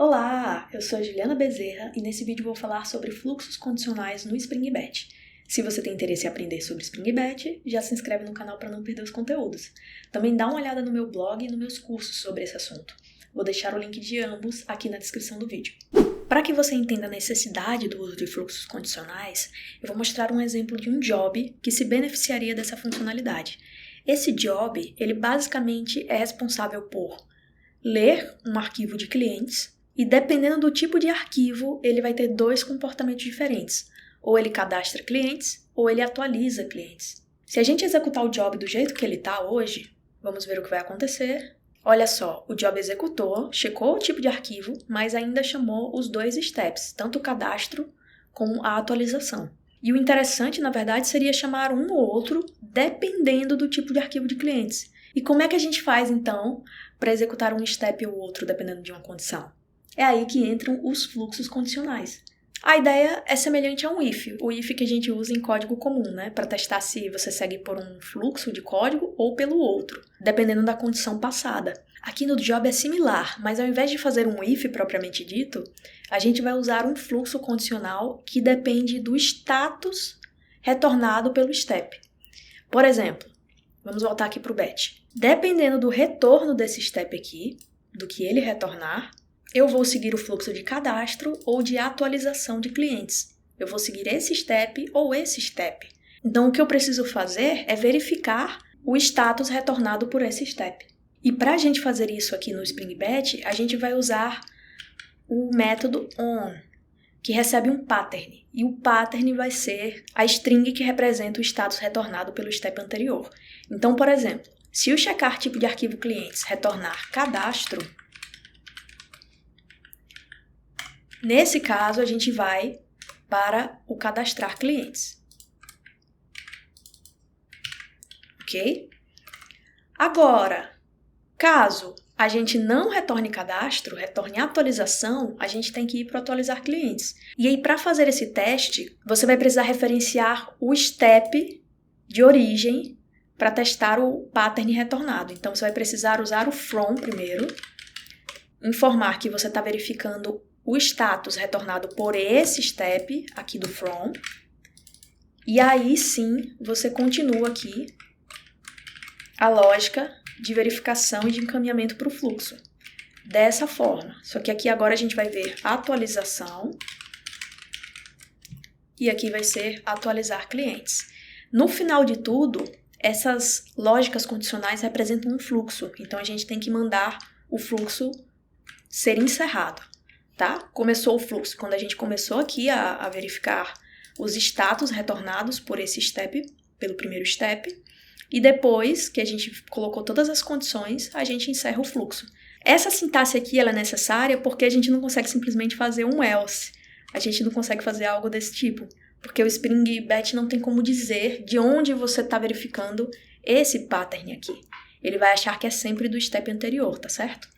Olá, eu sou a Juliana Bezerra e nesse vídeo vou falar sobre fluxos condicionais no Spring Batch. Se você tem interesse em aprender sobre Spring Batch, já se inscreve no canal para não perder os conteúdos. Também dá uma olhada no meu blog e nos meus cursos sobre esse assunto. Vou deixar o link de ambos aqui na descrição do vídeo. Para que você entenda a necessidade do uso de fluxos condicionais, eu vou mostrar um exemplo de um job que se beneficiaria dessa funcionalidade. Esse job, ele basicamente é responsável por ler um arquivo de clientes e, dependendo do tipo de arquivo, ele vai ter dois comportamentos diferentes. Ou ele cadastra clientes, ou ele atualiza clientes. Se a gente executar o job do jeito que ele está hoje, vamos ver o que vai acontecer. Olha só, o job executou, checou o tipo de arquivo, mas ainda chamou os dois steps, tanto o cadastro como a atualização. E o interessante, na verdade, seria chamar um ou outro dependendo do tipo de arquivo de clientes. E como é que a gente faz, então, para executar um step ou outro dependendo de uma condição? É aí que entram os fluxos condicionais. A ideia é semelhante a um if, o if que a gente usa em código comum, para testar se você segue por um fluxo de código ou pelo outro, dependendo da condição passada. Aqui no job é similar, mas ao invés de fazer um if propriamente dito, a gente vai usar um fluxo condicional que depende do status retornado pelo step. Por exemplo, vamos voltar aqui para o batch. Dependendo do retorno desse step aqui, do que ele retornar, eu vou seguir o fluxo de cadastro ou de atualização de clientes. Eu vou seguir esse step ou esse step. Então, o que eu preciso fazer é verificar o status retornado por esse step. E para a gente fazer isso aqui no Spring Batch, a gente vai usar o método on, que recebe um pattern. E o pattern vai ser a string que representa o status retornado pelo step anterior. Então, por exemplo, se o checar tipo de arquivo clientes retornar cadastro, nesse caso, a gente vai para o cadastrar clientes. Ok? Agora, caso a gente não retorne cadastro, retorne atualização, a gente tem que ir para atualizar clientes. E aí, para fazer esse teste, você vai precisar referenciar o step de origem para testar o pattern retornado. Então, você vai precisar usar o from primeiro, informar que você está verificando o status retornado por esse step aqui do from, e aí sim você continua aqui a lógica de verificação e de encaminhamento para o fluxo. Dessa forma. Só que aqui agora a gente vai ver atualização e aqui vai ser atualizar clientes. No final de tudo, essas lógicas condicionais representam um fluxo, então a gente tem que mandar o fluxo ser encerrado. Tá? Começou o fluxo. Quando a gente começou aqui a verificar os status retornados por esse step, pelo primeiro step, e depois que a gente colocou todas as condições, a gente encerra o fluxo. Essa sintaxe aqui ela é necessária porque a gente não consegue simplesmente fazer um else. A gente não consegue fazer algo desse tipo, porque o Spring Batch não tem como dizer de onde você está verificando esse pattern aqui. Ele vai achar que é sempre do step anterior, tá certo?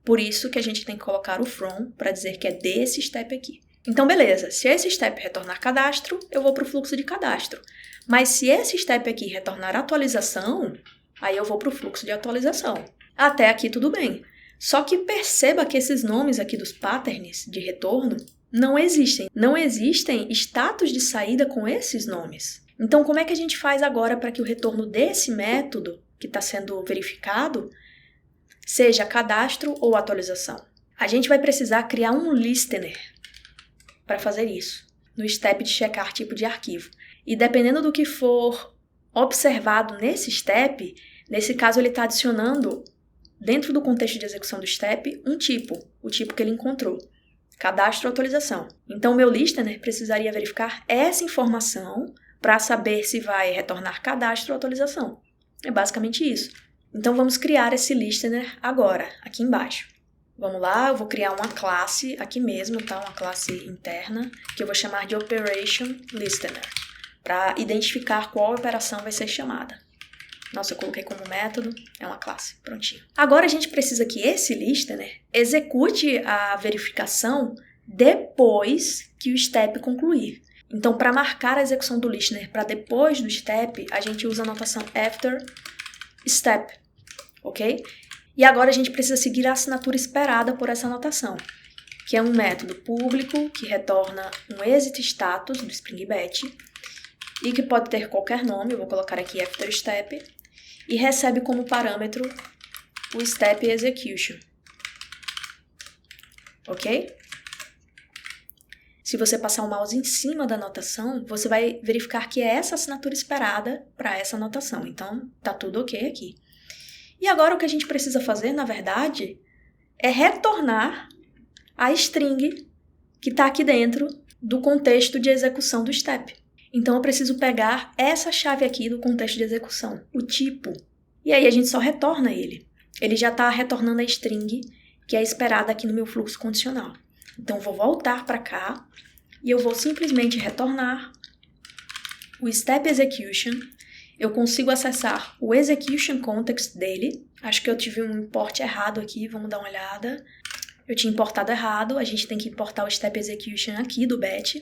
Por isso que a gente tem que colocar o from para dizer que é desse step aqui. Então, beleza. Se esse step retornar cadastro, eu vou para o fluxo de cadastro. Mas se esse step aqui retornar atualização, aí eu vou para o fluxo de atualização. Até aqui tudo bem. Só que perceba que esses nomes aqui dos patterns de retorno não existem. Não existem status de saída com esses nomes. Então, como é que a gente faz agora para que o retorno desse método que está sendo verificado seja cadastro ou atualização? A gente vai precisar criar um listener para fazer isso, no step de checar tipo de arquivo. E dependendo do que for observado nesse step, nesse caso ele está adicionando, dentro do contexto de execução do step, um tipo, o tipo que ele encontrou, cadastro ou atualização. Então o meu listener precisaria verificar essa informação para saber se vai retornar cadastro ou atualização. É basicamente isso. Então, vamos criar esse listener agora, aqui embaixo. Vamos lá, eu vou criar uma classe aqui mesmo, tá? Uma classe interna, que eu vou chamar de Operation Listener, para identificar qual operação vai ser chamada. Nossa, eu coloquei como método, é uma classe, prontinho. Agora, a gente precisa que esse listener execute a verificação depois que o step concluir. Então, para marcar a execução do listener para depois do step, a gente usa a notação after step. Ok? E agora a gente precisa seguir a assinatura esperada por essa anotação. que é um método público que retorna um exit status do Spring Batch e que pode ter qualquer nome, eu vou colocar aqui after step, e recebe como parâmetro o step execution. Ok? Se você passar o mouse em cima da anotação, você vai verificar que é essa assinatura esperada para essa anotação. Então, tá tudo ok aqui. E agora o que a gente precisa fazer, na verdade, é retornar a string que está aqui dentro do contexto de execução do step. Então, eu preciso pegar essa chave aqui do contexto de execução, o tipo. E aí a gente só retorna ele. Ele já está retornando a string que é esperada aqui no meu fluxo condicional. Então, eu vou voltar para cá e eu vou simplesmente retornar o step execution. Eu consigo acessar o execution context dele. Acho que eu tive um import errado aqui, vamos dar uma olhada. Eu tinha importado errado, a gente tem que importar o step execution aqui do batch.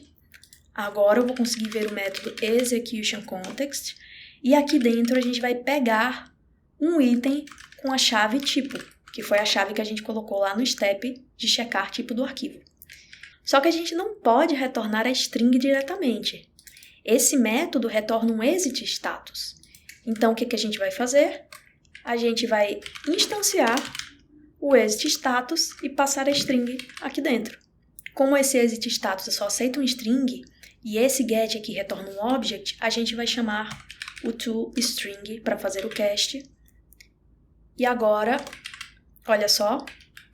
Agora eu vou conseguir ver o método execution context. E aqui dentro a gente vai pegar um item com a chave tipo, que foi a chave que a gente colocou lá no step de checar tipo do arquivo. Só que a gente não pode retornar a string diretamente. Esse método retorna um exit status. Então, o que a gente vai fazer? A gente vai instanciar o exit status e passar a string aqui dentro. Como esse exit status só aceita um string e esse get aqui retorna um object, a gente vai chamar o toString para fazer o cast. E agora, olha só,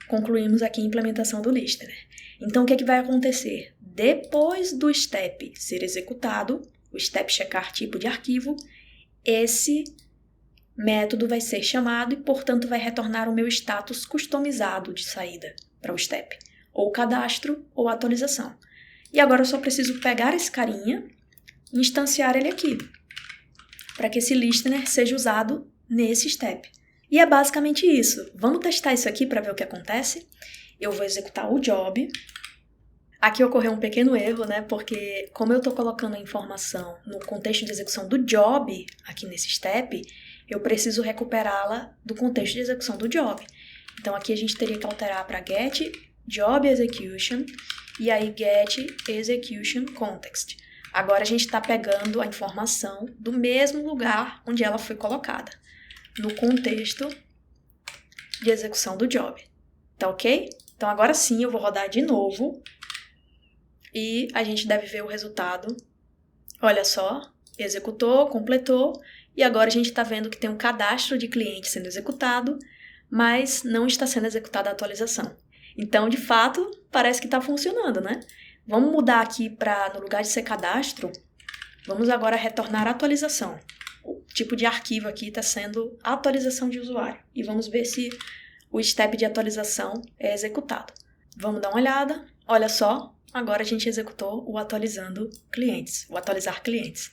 concluímos aqui a implementação do listener. Então, o que vai acontecer? Depois do step ser executado, o step checar tipo de arquivo, esse método vai ser chamado e, portanto, vai retornar o meu status customizado de saída para o step, ou cadastro ou atualização. E agora eu só preciso pegar esse carinha e instanciar ele aqui, para que esse listener seja usado nesse step. E é basicamente isso. Vamos testar isso aqui para ver o que acontece? Eu vou executar o job. Aqui ocorreu um pequeno erro, né? Porque como eu estou colocando a informação no contexto de execução do job, aqui nesse step, eu preciso recuperá-la do contexto de execução do job. Então aqui a gente teria que alterar para get job execution e aí get execution context. Agora a gente está pegando a informação do mesmo lugar onde ela foi colocada, no contexto de execução do job. Tá ok? Então agora sim eu vou rodar de novo e a gente deve ver o resultado. Olha só, executou, completou e agora a gente está vendo que tem um cadastro de cliente sendo executado, mas não está sendo executada a atualização. Então, de fato, parece que está funcionando, né? Vamos mudar aqui para, no lugar de ser cadastro, vamos agora retornar a atualização. O tipo de arquivo aqui está sendo atualização de usuário. E vamos ver se o step de atualização é executado. Vamos dar uma olhada. Olha só, agora a gente executou o atualizando clientes, o atualizar clientes.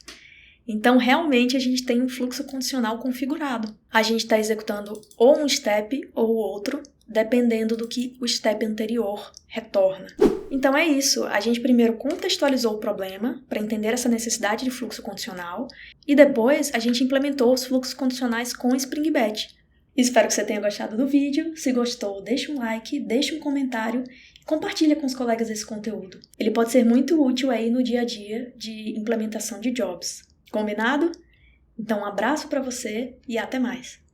Então, realmente, a gente tem um fluxo condicional configurado. A gente está executando ou um step ou outro, dependendo do que o step anterior retorna. Então, é isso. A gente primeiro contextualizou o problema para entender essa necessidade de fluxo condicional e depois a gente implementou os fluxos condicionais com Spring Batch. Espero que você tenha gostado do vídeo. Se gostou, deixa um like, deixa um comentário e compartilha com os colegas esse conteúdo. Ele pode ser muito útil aí no dia a dia de implementação de jobs. Combinado? Então, um abraço para você e até mais!